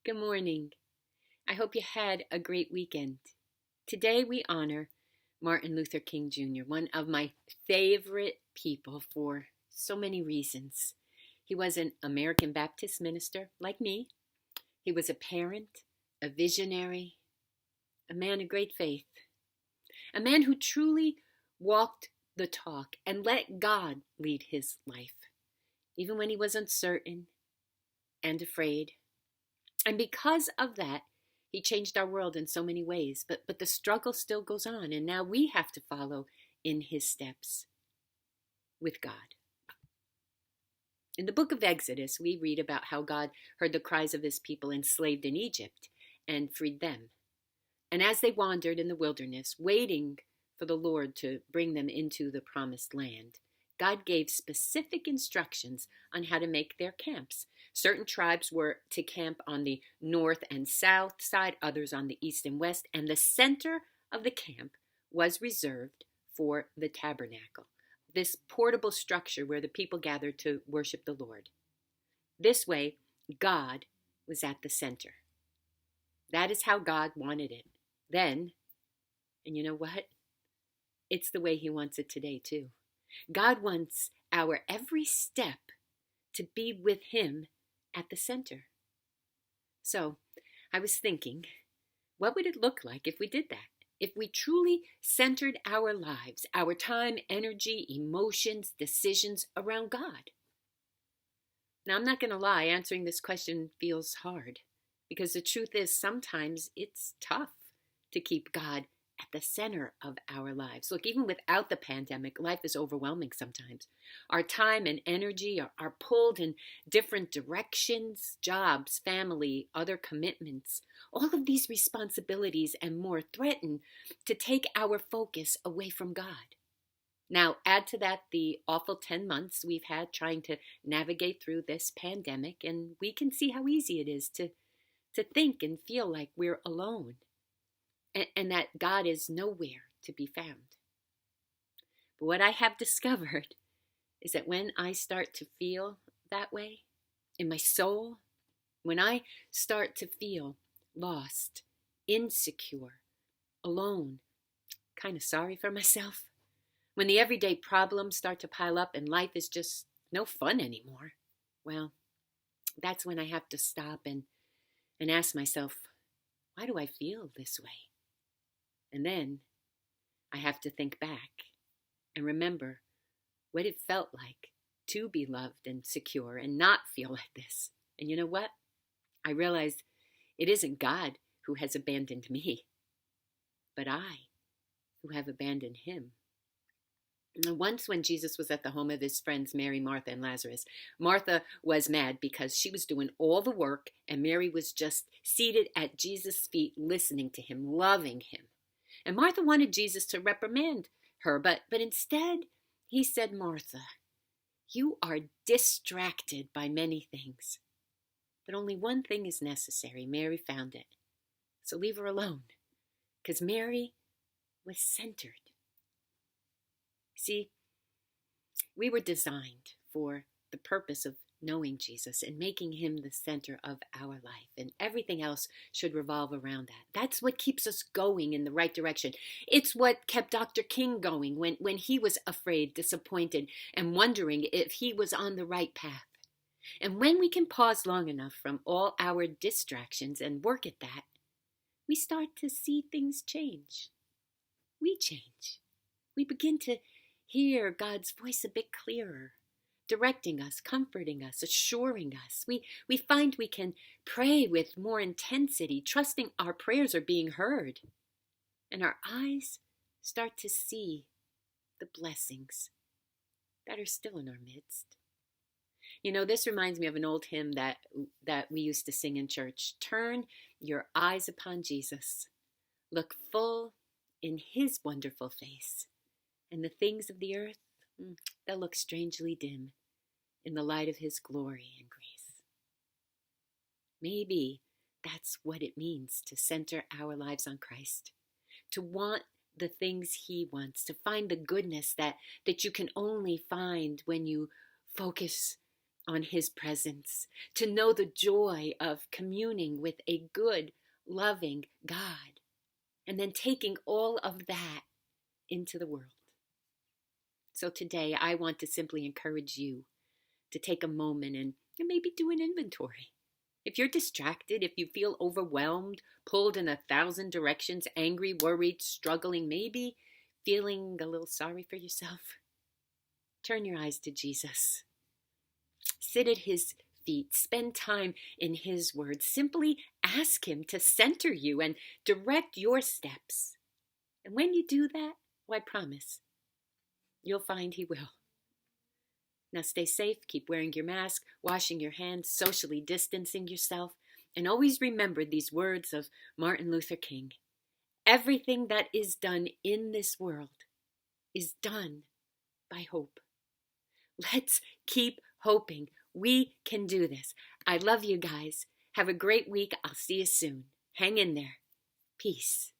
Good morning. I hope you had a great weekend. Today we honor Martin Luther King Jr., one of my favorite people for so many reasons. He was an American Baptist minister like me. He was a parent, a visionary, a man of great faith, a man who truly walked the talk and let God lead his life, even when he was uncertain and afraid. And because of that, he changed our world in so many ways. But the struggle still goes on, and now we have to follow in his steps with God. In the book of Exodus, we read about how God heard the cries of his people enslaved in Egypt and freed them. And as they wandered in the wilderness, waiting for the Lord to bring them into the promised land, God gave specific instructions on how to make their camps. Certain tribes were to camp on the north and south side, others on the east and west, and the center of the camp was reserved for the tabernacle, this portable structure where the people gathered to worship the Lord. This way, God was at the center. That is how God wanted it then, and you know what? It's the way he wants it today, too. God wants our every step to be with him at the center. So I was thinking, what would it look like if we did that? If we truly centered our lives, our time, energy, emotions, decisions around God? Now, I'm not going to lie, answering this question feels hard, because the truth is sometimes it's tough to keep God at the center of our lives. Look, even without the pandemic, life is overwhelming sometimes. Our time and energy are pulled in different directions, jobs, family, other commitments. All of these responsibilities and more threaten to take our focus away from God. Now, add to that the awful 10 months we've had trying to navigate through this pandemic, and we can see how easy it is to think and feel like we're alone, and that God is nowhere to be found. But what I have discovered is that when I start to feel that way in my soul, when I start to feel lost, insecure, alone, kind of sorry for myself, when the everyday problems start to pile up and life is just no fun anymore, well, that's when I have to stop and ask myself, why do I feel this way? And then I have to think back and remember what it felt like to be loved and secure and not feel like this. And you know what? I realized it isn't God who has abandoned me, but I who have abandoned him. Once when Jesus was at the home of his friends Mary, Martha, and Lazarus, Martha was mad because she was doing all the work and Mary was just seated at Jesus' feet listening to him, loving him. And Martha wanted Jesus to reprimand her, but instead he said, Martha, you are distracted by many things, but only one thing is necessary. Mary found it. So leave her alone, because Mary was centered. See, we were designed for the purpose of knowing Jesus and making him the center of our life, and everything else should revolve around that. That's what keeps us going in the right direction. It's what kept Dr. King going when he was afraid, disappointed, and wondering if he was on the right path. And when we can pause long enough from all our distractions and work at that, we start to see things change. We change. We begin to hear God's voice a bit clearer, directing us, comforting us, assuring us. We find we can pray with more intensity, trusting our prayers are being heard. And our eyes start to see the blessings that are still in our midst. You know, this reminds me of an old hymn that we used to sing in church. Turn your eyes upon Jesus. Look full in his wonderful face. And the things of the earth, they'll look strangely dim in the light of his glory and grace. Maybe that's what it means to center our lives on Christ, to want the things he wants, to find the goodness that you can only find when you focus on his presence, to know the joy of communing with a good, loving God, and then taking all of that into the world. So today I want to simply encourage you to take a moment and maybe do an inventory. If you're distracted, if you feel overwhelmed, pulled in 1,000 directions, angry, worried, struggling, maybe feeling a little sorry for yourself, turn your eyes to Jesus. Sit at his feet. Spend time in his word. Simply ask him to center you and direct your steps. And when you do that, I promise, you'll find he will. Now stay safe, keep wearing your mask, washing your hands, socially distancing yourself, and always remember these words of Martin Luther King. Everything that is done in this world is done by hope. Let's keep hoping. We can do this. I love you guys. Have a great week. I'll see you soon. Hang in there. Peace.